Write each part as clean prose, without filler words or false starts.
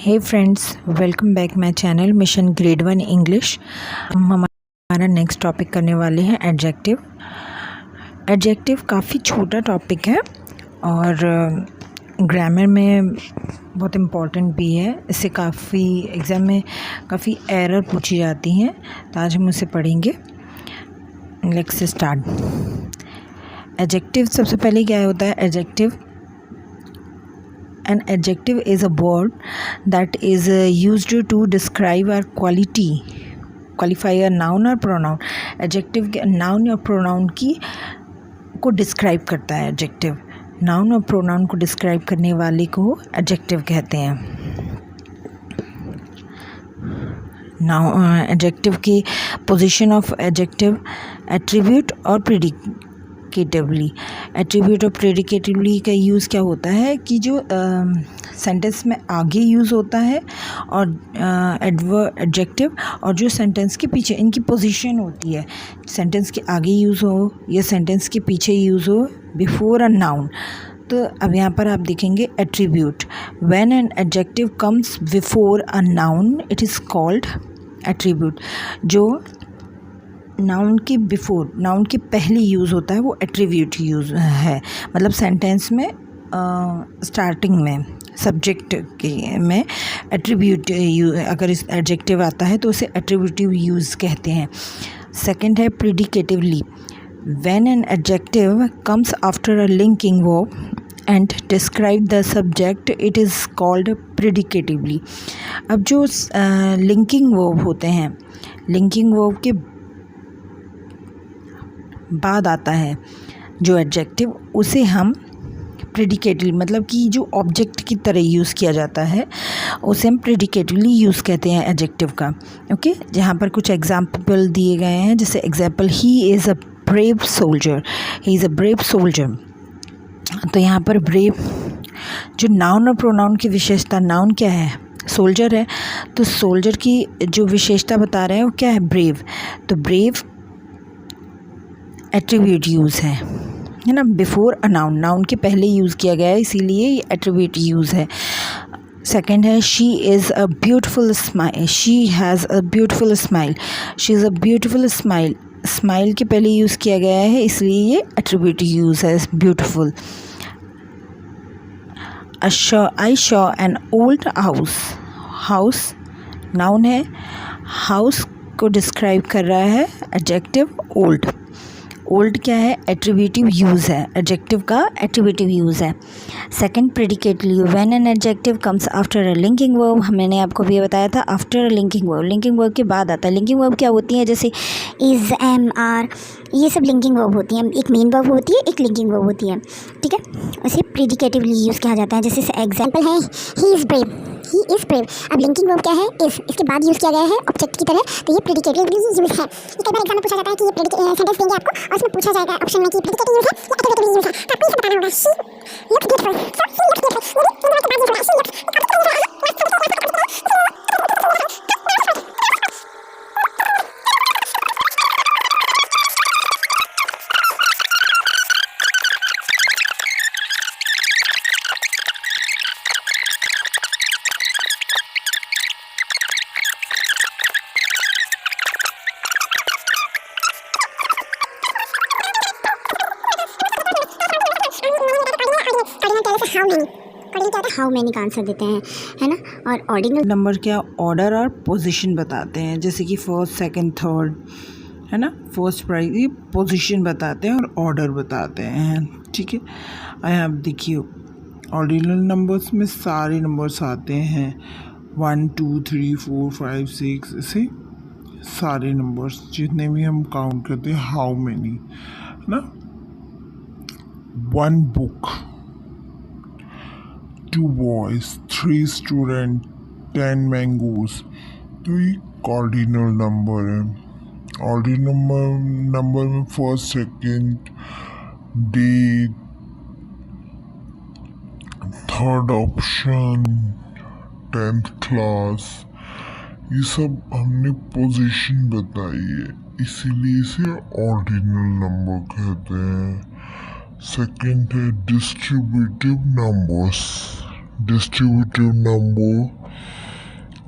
Hey friends, welcome back my channel mission grade 1 English. हम हमारा next topic करने वाले हैं एडजेक्टिव। एडजेक्टिव काफ़ी छोटा टॉपिक है और ग्रामर में बहुत इम्पॉर्टेंट भी है। इससे काफ़ी एग्ज़ाम में काफ़ी एरर पूछी जाती हैं, तो आज हम उसे पढ़ेंगे। Let's start. एडजेक्टिव सबसे पहले क्या होता है? Adjective An adjective is a word that is used to describe a quality, qualify a noun or pronoun. Adjective noun या pronoun को डिस्क्राइब करता है। एडजेक्टिव नाउन और प्रोनाउन को डिस्क्राइब करने वाले को एडजेक्टिव कहते हैं। नाउन एडजेक्टिव की पोजीशन ऑफ एडजेक्टिव एट्रीब्यूट और प्रेडिकेटिवली। एट्रीब्यूट और प्रेडिकेटिवली का यूज़ क्या होता है कि जो सेंटेंस में आगे यूज़ होता है और एडजेक्टिव और जो सेंटेंस के पीछे इनकी पोजीशन होती है। सेंटेंस के आगे यूज़ हो या सेंटेंस के पीछे यूज़ हो बिफोर अ नाउन। तो अब यहाँ पर आप देखेंगे attribute. When an adjective comes before a noun it is called attribute. जो नाउन के बिफोर, नाउन के पहले यूज़ होता है वो एट्रीब्यूट यूज़ है। मतलब सेंटेंस में स्टार्टिंग में सब्जेक्ट के में एट्रीब्यूट अगर इस एडजेक्टिव आता है तो उसे एट्रीब्यूटिव यूज़ कहते हैं। सेकंड है predicatively. When an adjective comes after a linking verb and describe the subject it is called predicatively. अब जो लिंकिंग वर्ब होते हैं, लिंकिंग वर्ब के बाद आता है जो एडजेक्टिव, उसे हम प्रेडिकेटिवली मतलब कि जो ऑब्जेक्ट की तरह यूज़ किया जाता है उसे हम प्रेडिकेटिवली यूज़ कहते हैं एडजेक्टिव का। ओके, जहाँ पर कुछ एग्जाम्पल दिए गए हैं, जैसे example he is a brave soldier, he is a brave soldier. तो यहाँ पर ब्रेव जो नाउन और प्रोनाउन की विशेषता, नाउन क्या है? सोल्जर है, तो सोल्जर की जो विशेषता बता रहे हैं वो क्या है? ब्रेव। तो ब्रेव एट्रीब्यूट यूज़ है ना, बिफोर अ नाउन, नाउन के पहले यूज़ किया गया है, इसीलिए ये एट्रीब्यूट यूज़ है। सेकंड है she is a beautiful smile, she has a beautiful smile, she is a beautiful smile. Smile के पहले यूज़ किया गया है, इसलिए ये एट्रीब्यूट यूज़ है, beautiful. I saw an old house, house noun है, हाउस को डिस्क्राइब कर रहा है एडजेक्टिव ओल्ड। ओल्ड क्या है? एट्रीब्यूटिव यूज़ है, एडजेक्टिव का एट्रीब्यूटिव यूज़ है। Second predicately. When an adjective comes after a linking verb, मैंने आपको भी बताया था after a linking verb, linking verb के बाद आता है। लिंकिंग वर्ब क्या होती है? जैसे इज़, एम, आर, ये सब लिंकिंग वर्ब होती हैं। एक मेन वर्ब होती है, एक लिंकिंग वर्ब होती है, ठीक है। उसे प्रेडिकेटिवली यूज़ किया जाता है। जैसे एग्जाम्पल है he is brave, he is brave. अब लिंकिंग वर्ब क्या है? इज़, इसके बाद यूज़ किया गया है ऑब्जेक्ट की तरह, तो ये प्रेडिकेटिवली यूज़ है। कई बार एग्जाम में पूछा जाता है कि ये सेंटेंस देंगे आपको और उसमें पूछा जाएगा ऑप्शन में कि प्रेडिकेटिव यूज़ है या एट्रीब्यूटिव यूज़ है, तो आपको ये बताना होगा। She looks beautiful, so she looks beautiful, ये दोनों के बाद यूज़ होगा। शी लुक्स हाउ मैनी का आंसर देते हैं, है ना। और ऑर्डिनल नंबर क्या? ऑर्डर और पोजीशन बताते हैं, जैसे कि फर्स्ट, सेकंड, थर्ड, है ना। फर्स्ट प्राइज ये पोजीशन बताते हैं और ऑर्डर बताते हैं, ठीक है। यहाँ आप देखिए ऑर्डिनल नंबर्स में सारे नंबर्स आते हैं, 1 2 3 4 5 6, ऐसे सारे नंबर्स जितने भी हम काउंट करते हैं, हाउ मैनी, है ना। 1 बुक, 2 boys, 3 students, 10 mangoes। तो ये ऑर्डिनल नंबर है। ऑर्डिनल नंबर में first, second, day, third option, 10th class, ये सब हमने पोजीशन बताई है, इसीलिए इसे ऑर्डिनल नंबर कहते हैं। सेकंड है distributive numbers. Distributive number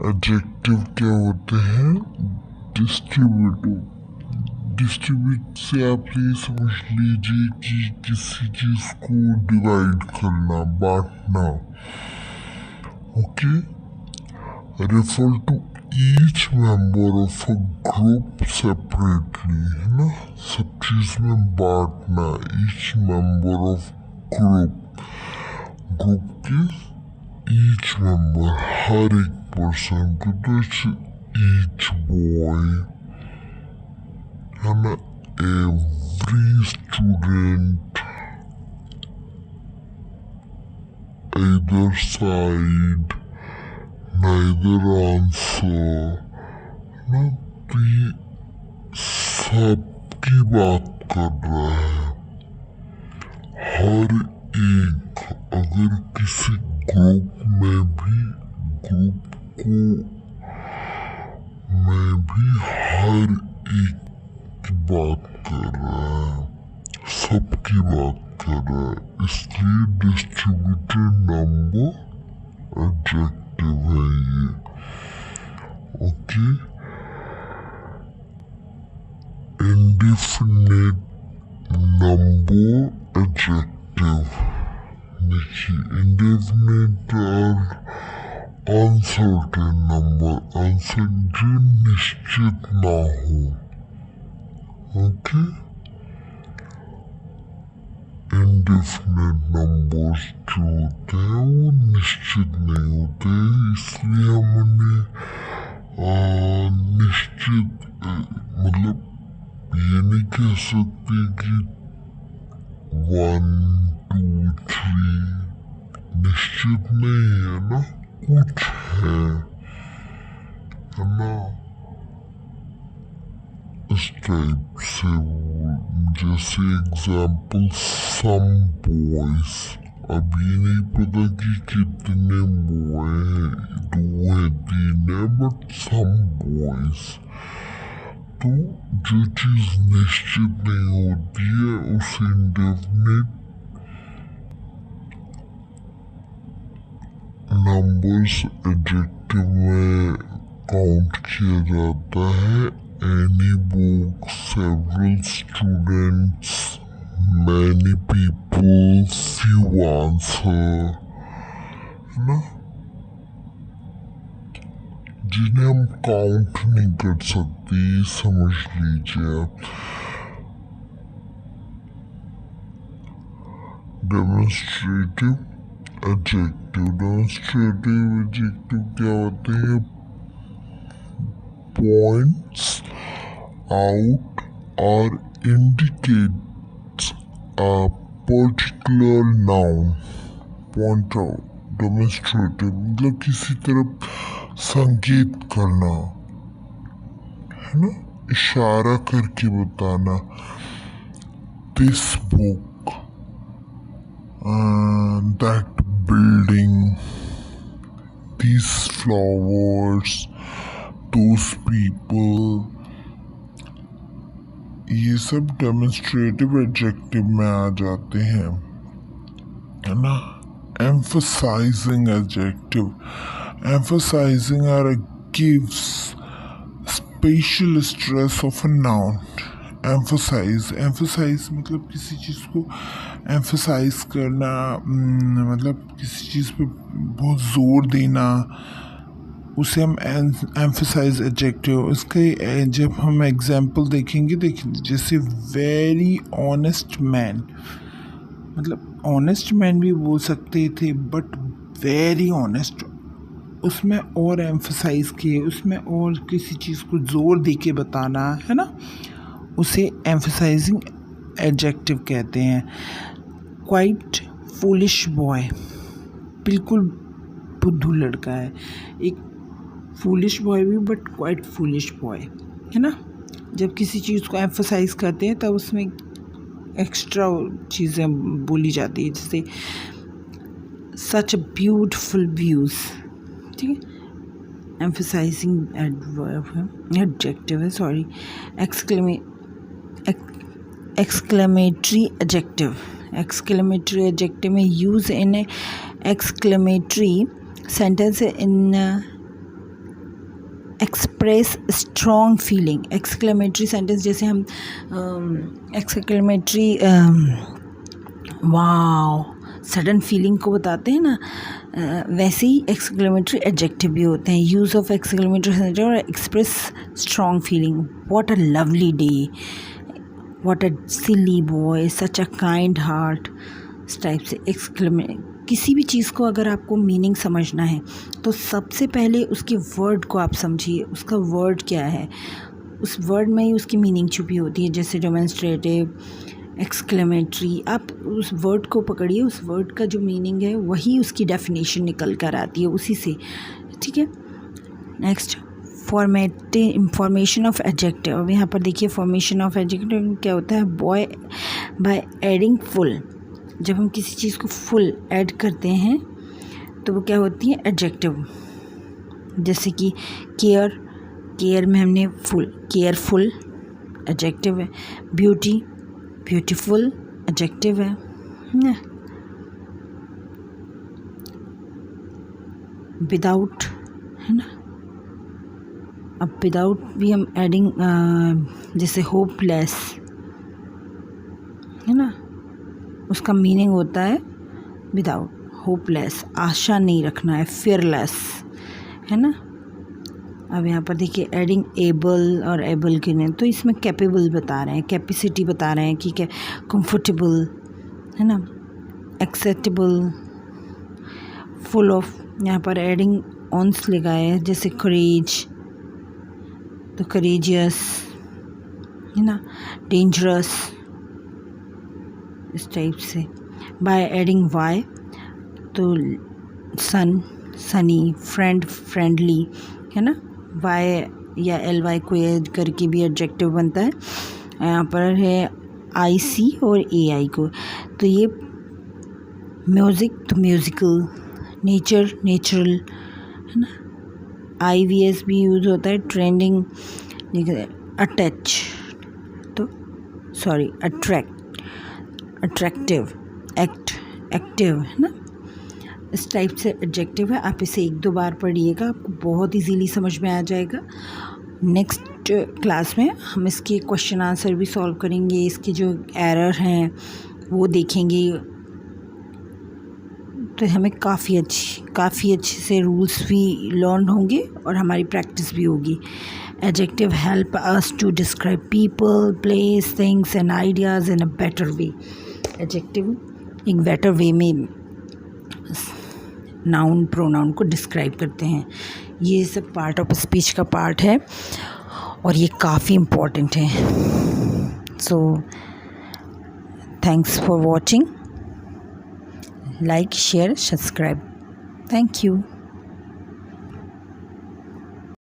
adjective क्या होते हैं? डिस्ट्रीब्यूटिव। डिस्ट्रीब्यूट से आप ये समझ लीजिए कि किसी चीज को डिवाइड करना, बांटना। Okay, refer to each member of a group separately, है ना, सब चीज में बांटना। Each member of group, group के ईच मेंबर, हर एक पर्सन को, तो ईच बॉय, है ना, every student, either side, neither answer, ना, तो ये सबकी बात कर रहा है। हर एक, अगर किसी ग्रुप में भी, ग्रुप को में भी हर एक की बात कर रहा है, सबकी बात कर रहा है, इसलिए डिस्ट्रीब्यूटेड नंबर एडजेक्टिव है ये। Okay, indefinite number adjective. देखिए, इंडेफिनिट और अनसर्टेन नंबर, अनसर्टेन निश्चित ना हो। ओके, इंडेफिनिट नंबर्स जो होते हैं वो निश्चित नहीं होते, इसलिए हमने निश्चित मतलब ये नहीं कह सकते कि 1 2 3 निश्चित नहीं है ना, कुछ है ना, इस टाइप से। जैसे एग्जाम्पल सम बॉयज, अब ये नहीं पता कि कितने बॉय हैं, 2 है 3 है, बट सम बॉयज। तो जो चीज निश्चित नहीं होती है उसे इंडेफिनिट नंबर्स एडजेक्टिव में काउंट किया जाता है। Any book, several students, many people, few answer, है ना, जिन्हें हम काउंट नहीं कर सकते, समझ लीजिए आप। डेमोन्स्ट्रेटिव एडजेक्टिव, डेमोन्स्ट्रेटिव एडजेक्टिव क्या होते हैं? पॉइंट्स आउट और indicates a particular noun, point out, demonstrative मतलब किसी तरफ संकेत करना, है ना, इशारा करके बताना। This book, that building, these flowers, those people, ये सब डेमोन्स्ट्रेटिव एडजेक्टिव में आ जाते हैं, है ना। एम्फसाइजिंग एडजेक्टिव, एम्फसाइजिंग और gives special stress of a noun. Emphasise, emphasise मतलब किसी चीज़ को एम्फसाइज करना, मतलब किसी चीज़ पे बहुत ज़ोर देना, उसे हम एम्फसाइज एडजेक्टिव। इसके जब हम एग्जाम्पल देखेंगे, जैसे वेरी ऑनेस्ट मैन, मतलब ऑनेस्ट मैन भी बोल सकते थे, बट वेरी ऑनेस्ट, उसमें और एम्फसाइज किए, उसमें और किसी चीज़ को ज़ोर दे के बताना, है ना, उसे एम्फसाइजिंग एडजेक्टिव कहते हैं। क्वाइट फूलिश बॉय, बिल्कुल बुद्धू लड़का है, एक फूलिश बॉय भी, बट क्वाइट फूलिश बॉय, है ना। जब किसी चीज़ को एम्फसाइज करते हैं तब उसमें एक्स्ट्रा चीज़ें बोली जाती है, जैसे सच ब्यूटिफुल व्यूज़, ठीक है, एम्फसाइजिंग एडजेक्टिव है, sorry. Exclamatory adjective, exclamatory adjective में use in exclamatory sentence in express strong feeling, exclamatory sentence जैसे हम एक्सक्लेमेटरी वाओ सडन फीलिंग को बताते हैं ना, वैसे ही एक्सक्लेमेटरी एडजेक्टिव भी होते हैं। यूज़ ऑफ एक्सक्लेमेटरी सेंटेंस और express strong feeling, what a lovely day, what a silly boy, such a kind heart, इस टाइप से किसी भी चीज़ को अगर आपको मीनिंग समझना है तो सबसे पहले उसके वर्ड को आप समझिए, उसका वर्ड क्या है, उस वर्ड में ही उसकी मीनिंग छुपी होती है। जैसे डेमोन्स्ट्रेटिव, एक्सक्लेमेटरी, आप उस वर्ड को पकड़िए, उस वर्ड का जो मीनिंग है वही उसकी डेफिनेशन निकल कर आती है उसी से, ठीक है। Next formation of adjective. अब यहाँ पर देखिए फॉर्मेशन ऑफ एडजेक्टिव क्या होता है, बॉय बाय एडिंग फुल, जब हम किसी चीज़ को फुल ऐड करते हैं तो वो क्या होती है एडजेक्टिव। जैसे कि केयर, केयर में हमने फुल, केयरफुल एडजेक्टिव है। ब्यूटी, ब्यूटीफुल एडजेक्टिव है ना। विदाउट है ना, अब विदाउट भी हम एडिंग, जैसे होपलेस है ना, उसका मीनिंग होता है विदाउट, होपलेस, आशा नहीं रखना है, फियरलेस है ना। अब यहाँ पर देखिए एडिंग एबल और एबल के नहीं, तो इसमें कैपेबल बता रहे हैं, कैपेसिटी बता रहे हैं कि क्या, कंफर्टेबल है ना, एक्सेप्टेबल, फुल ऑफ, यहाँ पर एडिंग ऑन्स लगाए हैं, जैसे करेज तो करेजियस है ना, डेंजरस, इस टाइप से। बाय एडिंग वाई तो सन, सनी, फ्रेंड, फ्रेंडली है ना, वाई या एल वाई को ऐड करके भी एडजेक्टिव बनता है। यहाँ पर है आई सी और ए आई को, तो ये म्यूज़िक तो म्यूज़िकल, नेचर नेचुरल है ना। आई वी एस भी यूज़ होता है, ट्रेंडिंग, अटैच तो sorry attract, attractive, act, active है ना, इस टाइप से एडजेक्टिव है। आप इसे 1-2 बार पढ़िएगा, आपको बहुत इजीली समझ में आ जाएगा। नेक्स्ट क्लास में हम इसके क्वेश्चन आंसर भी सॉल्व करेंगे, इसके जो एरर हैं वो देखेंगे, तो हमें काफ़ी अच्छे से रूल्स भी लर्न होंगे और हमारी प्रैक्टिस भी होगी। Adjective help us to describe people, places, things and ideas in a better way. Adjective एक बेटर वे में नाउन प्रोनाउन को डिस्क्राइब करते हैं। ये सब पार्ट ऑफ स्पीच का पार्ट है और ये काफ़ी इम्पोर्टेंट है। So thanks for watching, like, share, subscribe. Thank you.